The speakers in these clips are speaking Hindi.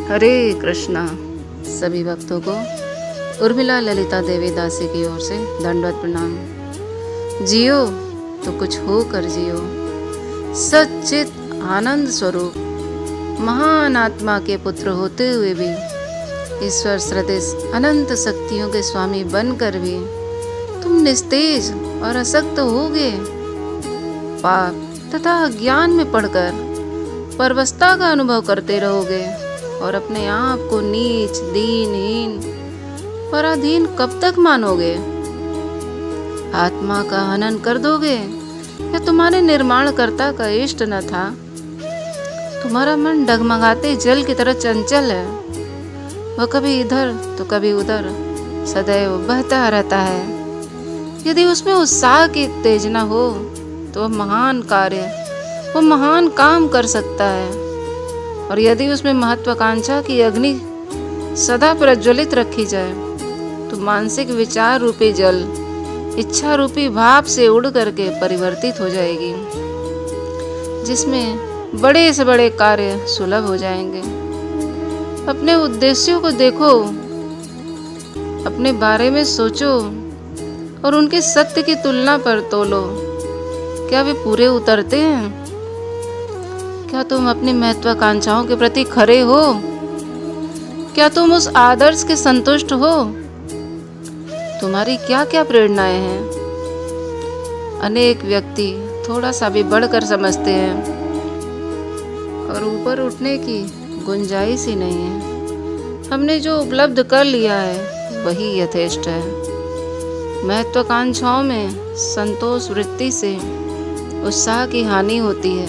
हरे कृष्णा। सभी भक्तों को उर्मिला ललिता देवी दासी की ओर से दंडवत प्रणाम। जियो तो कुछ हो कर जियो, सच्चित आनंद स्वरूप महान आत्मा के पुत्र होते हुए भी ईश्वर सदृश अनंत शक्तियों के स्वामी बनकर भी तुम निस्तेज और असक्त होगे। पाप तथा अज्ञान में पड़कर परवस्ता का अनुभव करते रहोगे और अपने आप को नीच, दीनहीन, पराधीन कब तक मानोगे? आत्मा का हनन कर दोगे या तुम्हारे निर्माणकर्ता का इष्ट न था? तुम्हारा मन डगमगाते जल की तरह चंचल है। वह कभी इधर तो कभी उधर सदैव बहता रहता है। यदि उसमें उत्साह की उत्तेजना हो तो वह महान कार्य, वो महान काम कर सकता है। और यदि उसमें महत्वाकांक्षा की अग्नि सदा प्रज्वलित रखी जाए तो मानसिक विचार रूपी जल इच्छा रूपी भाव से उड़ करके परिवर्तित हो जाएगी, जिसमें बड़े से बड़े कार्य सुलभ हो जाएंगे। अपने उद्देश्यों को देखो, अपने बारे में सोचो और उनके सत्य की तुलना पर तोलो। क्या वे पूरे उतरते हैं? क्या तुम अपनी महत्वाकांक्षाओं के प्रति खरे हो? क्या तुम उस आदर्श के संतुष्ट हो? तुम्हारी क्या क्या प्रेरणाएं हैं? अनेक व्यक्ति थोड़ा सा भी बढ़कर समझते हैं और ऊपर उठने की गुंजाइश ही नहीं है। हमने जो उपलब्ध कर लिया है वही यथेष्ट है। महत्वाकांक्षाओं में संतोष वृत्ति से उत्साह की हानि होती है,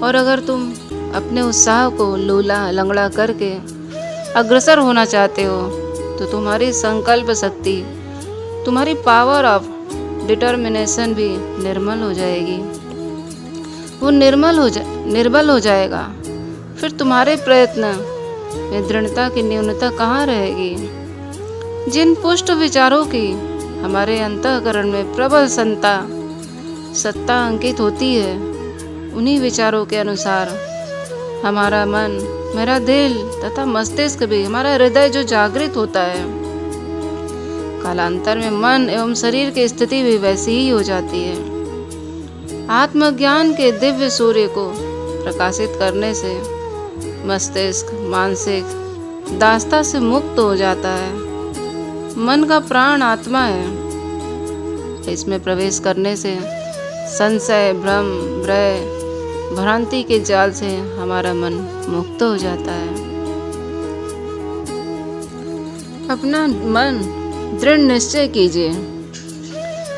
और अगर तुम अपने उत्साह को लूला लंगड़ा करके अग्रसर होना चाहते हो तो तुम्हारी संकल्प शक्ति, तुम्हारी पावर ऑफ डिटर्मिनेशन भी निर्मल हो जाएगी। वो निर्बल हो जाएगा। फिर तुम्हारे प्रयत्न में दृढ़ता की न्यूनता कहाँ रहेगी? जिन पुष्ट विचारों की हमारे अंतःकरण में प्रबल सत्ता अंकित होती है, उन्हीं विचारों के अनुसार हमारा मन, मेरा दिल तथा मस्तिष्क भी, हमारा हृदय जो जागृत होता है, कालांतर में मन एवं शरीर की स्थिति भी वैसी ही हो जाती है। आत्मज्ञान के दिव्य सूर्य को प्रकाशित करने से मस्तिष्क मानसिक दास्ता से मुक्त हो जाता है। मन का प्राण आत्मा है। इसमें प्रवेश करने से संशय, भ्रम, भय, भ्रांति के जाल से हमारा मन मुक्त हो जाता है। अपना मन दृढ़ निश्चय कीजिए।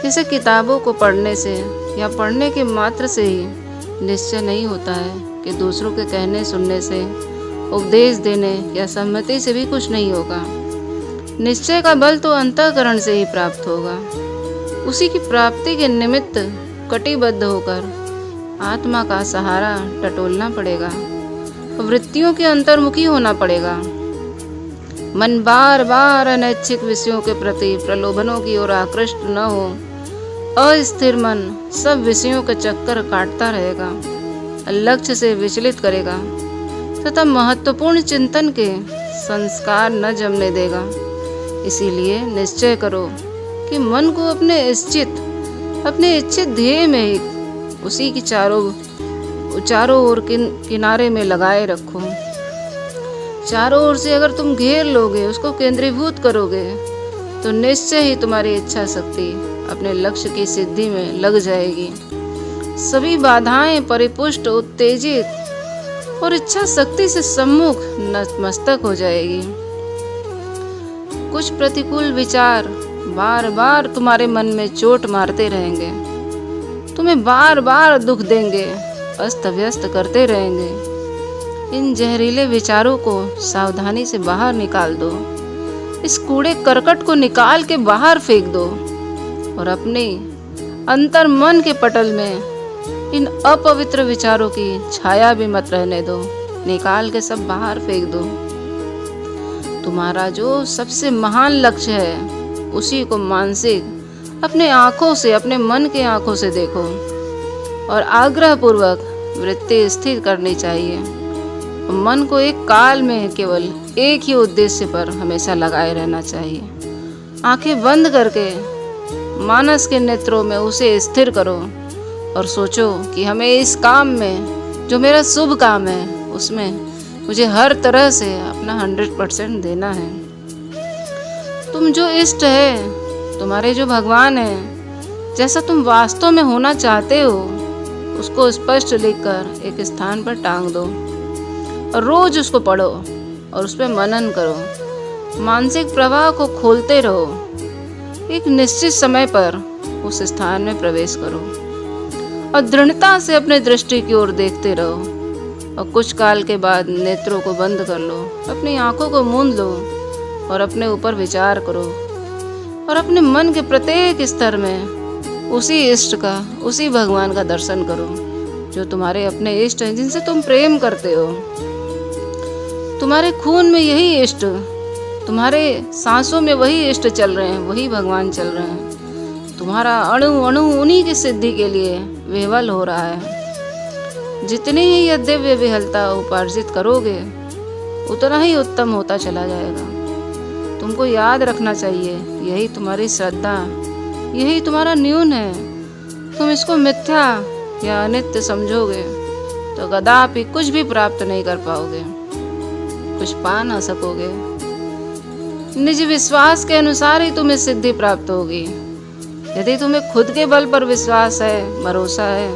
जैसे किताबों को पढ़ने से या पढ़ने के मात्र से ही निश्चय नहीं होता है कि दूसरों के कहने सुनने से, उपदेश देने या सम्मति से भी कुछ नहीं होगा। निश्चय का बल तो अंतःकरण से ही प्राप्त होगा। उसी की प्राप्ति के निमित्त कटिबद्ध होकर आत्मा का सहारा टटोलना पड़ेगा। वृत्तियों के अंतर्मुखी होना पड़ेगा। मन बार बार अनैच्छिक विषयों के प्रति प्रलोभनों की ओर आकृष्ट न हो। अस्थिर मन सब विषयों के चक्कर काटता रहेगा, लक्ष्य से विचलित करेगा तथा महत्वपूर्ण चिंतन के संस्कार न जमने देगा। इसीलिए निश्चय करो कि मन को अपने इच्छित ध्येय में ही उसी की चारों ओर किनारे में लगाए रखो। चारों ओर से अगर तुम घेर लोगे, उसको केंद्रीभूत करोगे, तो निश्चय ही तुम्हारी इच्छा शक्ति अपने लक्ष्य की सिद्धि में लग जाएगी। सभी बाधाएं परिपुष्ट, उत्तेजित और इच्छा शक्ति से सम्मुख नतमस्तक हो जाएगी। कुछ प्रतिकूल विचार बार बार तुम्हारे मन में चोट मारते रहेंगे, तुम्हें बार बार दुख देंगे, अस्त व्यस्त करते रहेंगे। इन जहरीले विचारों को सावधानी से बाहर निकाल दो। इस कूड़े करकट को निकाल के बाहर फेंक दो और अपने अंतर मन के पटल में इन अपवित्र विचारों की छाया भी मत रहने दो। निकाल के सब बाहर फेंक दो। तुम्हारा जो सबसे महान लक्ष्य है उसी को मानसिक अपने आँखों से, अपने मन के आँखों से देखो और आग्रह पूर्वक वृत्ति स्थिर करनी चाहिए। मन को एक काल में केवल एक ही उद्देश्य पर हमेशा लगाए रहना चाहिए। आंखें बंद करके मानस के नेत्रों में उसे स्थिर करो और सोचो कि हमें इस काम में, जो मेरा शुभ काम है, उसमें मुझे हर तरह से अपना 100% देना है। तुम जो इष्ट है, तुम्हारे जो भगवान है, जैसा तुम वास्तव में होना चाहते हो, उसको स्पष्ट लिखकर एक स्थान पर टांग दो और रोज उसको पढ़ो और उस पर मनन करो। मानसिक प्रवाह को खोलते रहो। एक निश्चित समय पर उस स्थान में प्रवेश करो और दृढ़ता से अपने दृष्टि की ओर देखते रहो और कुछ काल के बाद नेत्रों को बंद कर लो, अपनी आंखों को मूंद लो और अपने ऊपर विचार करो और अपने मन के प्रत्येक स्तर में उसी इष्ट का, उसी भगवान का दर्शन करो जो तुम्हारे अपने इष्ट हैं, जिनसे तुम प्रेम करते हो। तुम्हारे खून में यही इष्ट, तुम्हारे सांसों में वही इष्ट चल रहे हैं, वही भगवान चल रहे हैं। तुम्हारा अणु अणु उन्हीं की सिद्धि के लिए विह्वल हो रहा है। जितनी ही यह दिव्य विहलता उपार्जित करोगे, उतना ही उत्तम होता चला जाएगा। तुमको याद रखना चाहिए, यही तुम्हारी श्रद्धा, यही तुम्हारा न्यून है। तुम इसको मिथ्या या अनित्य समझोगे तो कदापि कुछ भी प्राप्त नहीं कर पाओगे, कुछ पा ना सकोगे। निज विश्वास के अनुसार ही तुम्हें सिद्धि प्राप्त होगी। यदि तुम्हें खुद के बल पर विश्वास है, भरोसा है,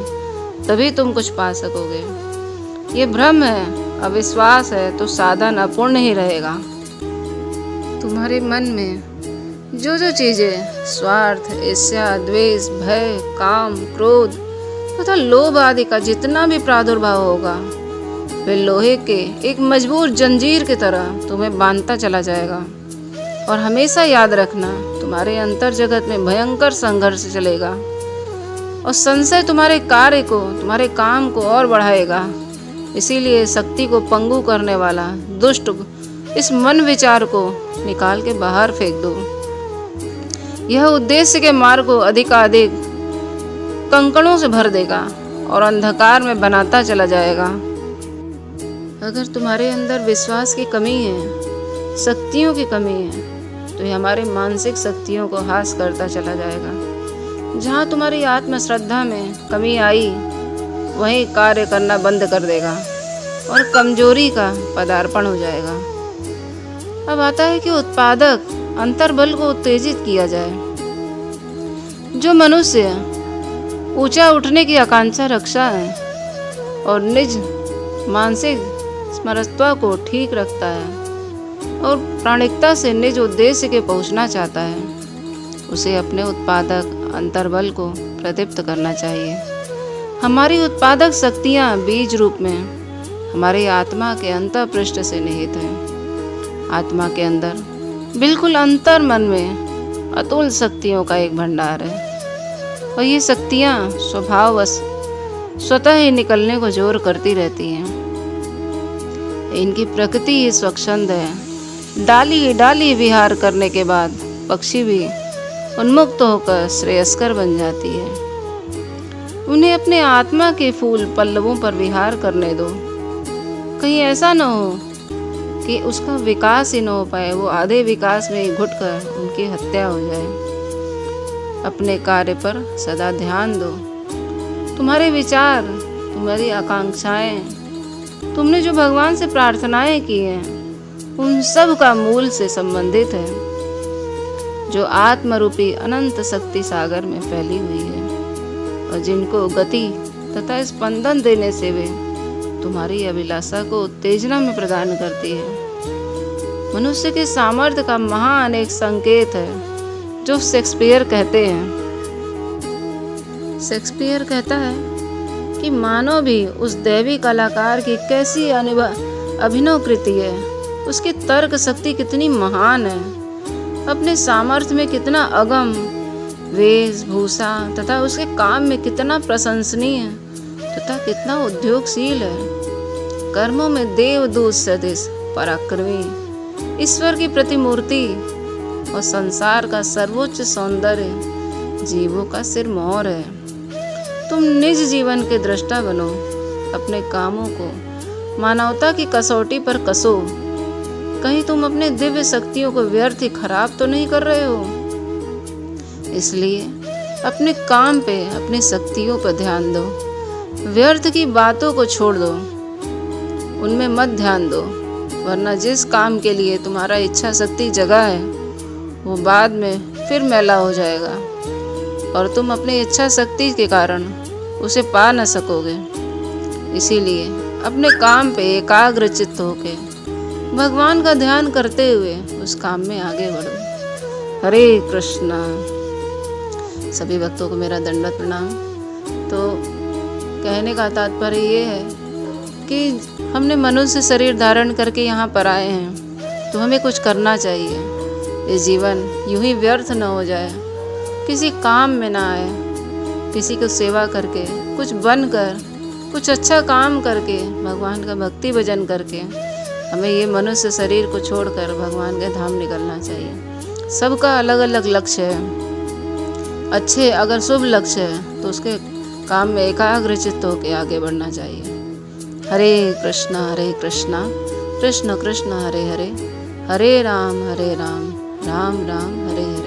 तभी तुम कुछ पा सकोगे। ये भ्रम है, अविश्वास है तो साधन अपूर्ण ही रहेगा। तुम्हारे मन में जो जो चीजें स्वार्थ, ईर्ष्या, द्वेष, भय, काम, क्रोध तथा लोभ आदि का जितना भी प्रादुर्भाव होगा, वे लोहे के एक मजबूत जंजीर की तरह तुम्हें बांधता चला जाएगा। और हमेशा याद रखना, तुम्हारे अंतर जगत में भयंकर संघर्ष चलेगा और संशय तुम्हारे कार्य को, तुम्हारे काम को और बढ़ाएगा। इसीलिए शक्ति को पंगु करने वाला दुष्ट इस मन विचार को निकाल के बाहर फेंक दो। यह उद्देश्य के मार्ग को अधिकाधिक कंकड़ों से भर देगा और अंधकार में बनाता चला जाएगा। अगर तुम्हारे अंदर विश्वास की कमी है, शक्तियों की कमी है, तो ये हमारे मानसिक शक्तियों को हास करता चला जाएगा। जहाँ तुम्हारी आत्मश्रद्धा में कमी आई, वहीं कार्य करना बंद कर देगा और कमजोरी का पदार्पण हो जाएगा। अब आता है कि उत्पादक अंतर्बल को उत्तेजित किया जाए। जो मनुष्य ऊंचा उठने की आकांक्षा रखता है और निज मानसिक स्मरत्व को ठीक रखता है और प्राणिकता से निज उद्देश्य के पहुंचना चाहता है, उसे अपने उत्पादक अंतर्बल को प्रदीप्त करना चाहिए। हमारी उत्पादक शक्तियाँ बीज रूप में हमारी आत्मा के अंतःपृष्ठ से निहित हैं। आत्मा के अंदर बिल्कुल अंतर मन में अतुल शक्तियों का एक भंडार है और ये शक्तियाँ स्वभाववश स्वतः ही निकलने को जोर करती रहती हैं। इनकी प्रकृति ही स्वच्छंद है। डाली डाली विहार करने के बाद पक्षी भी उन्मुक्त होकर श्रेयस्कर बन जाती है। उन्हें अपने आत्मा के फूल पल्लवों पर विहार करने दो। कहीं ऐसा न हो कि उसका विकास ही न हो पाए, वो आधे विकास में ही घुटकर उनकी हत्या हो जाए। अपने कार्य पर सदा ध्यान दो। तुम्हारे विचार, तुम्हारी आकांक्षाएं, तुमने जो भगवान से प्रार्थनाएं की हैं, उन सब का मूल से संबंधित है, जो आत्मरूपी अनंत शक्ति सागर में फैली हुई है और जिनको गति तथा स्पंदन देने से वे तुम्हारी अभिलाषा को उत्तेजना में प्रदान करती है। मनुष्य के सामर्थ्य का महान एक संकेत है जो शेक्सपियर कहते हैं। शेक्सपियर कहता है कि मानव भी उस दैवी कलाकार की कैसी अभिनव कृति है, उसकी तर्क शक्ति कितनी महान है, अपने सामर्थ्य में कितना अगम, वेशभूषा तथा उसके काम में कितना प्रशंसनीय तथा कितना उद्योगशील है। कर्मों में देवदूत सदृश पराक्रमी, ईश्वर की प्रतिमूर्ति और संसार का सर्वोच्च सौंदर्य जीवों का सिरमौर है। तुम निज जीवन के दृष्टा बनो, अपने कामों को मानवता की कसौटी पर कसो। कहीं तुम अपने दिव्य शक्तियों को व्यर्थ ही खराब तो नहीं कर रहे हो। इसलिए अपने काम पे, अपनी शक्तियों पर ध्यान दो। व्यर्थ की बातों को छोड़ दो, उनमें मत ध्यान दो, वरना जिस काम के लिए तुम्हारा इच्छा शक्ति जगा है वो बाद में फिर मैला हो जाएगा और तुम अपनी इच्छा शक्ति के कारण उसे पा न सकोगे। इसीलिए अपने काम पे एकाग्रचित्त होके भगवान का ध्यान करते हुए उस काम में आगे बढ़ो। हरे कृष्णा। सभी भक्तों को मेरा दंडवत प्रणाम। तो कहने का तात्पर्य ये है कि हमने मनुष्य शरीर धारण करके यहाँ पर आए हैं तो हमें कुछ करना चाहिए। ये जीवन यूं ही व्यर्थ न हो जाए, किसी काम में ना आए। किसी को सेवा करके, कुछ बनकर, कुछ अच्छा काम करके, भगवान का भक्ति भजन करके हमें ये मनुष्य शरीर को छोड़कर भगवान के धाम निकलना चाहिए। सबका अलग अलग लक्ष्य है। अच्छे अगर शुभ लक्ष्य है तो उसके काम में एकाग्रचित्त होकर आगे बढ़ना चाहिए। हरे कृष्णा कृष्ण कृष्ण हरे हरे, हरे राम राम राम हरे हरे।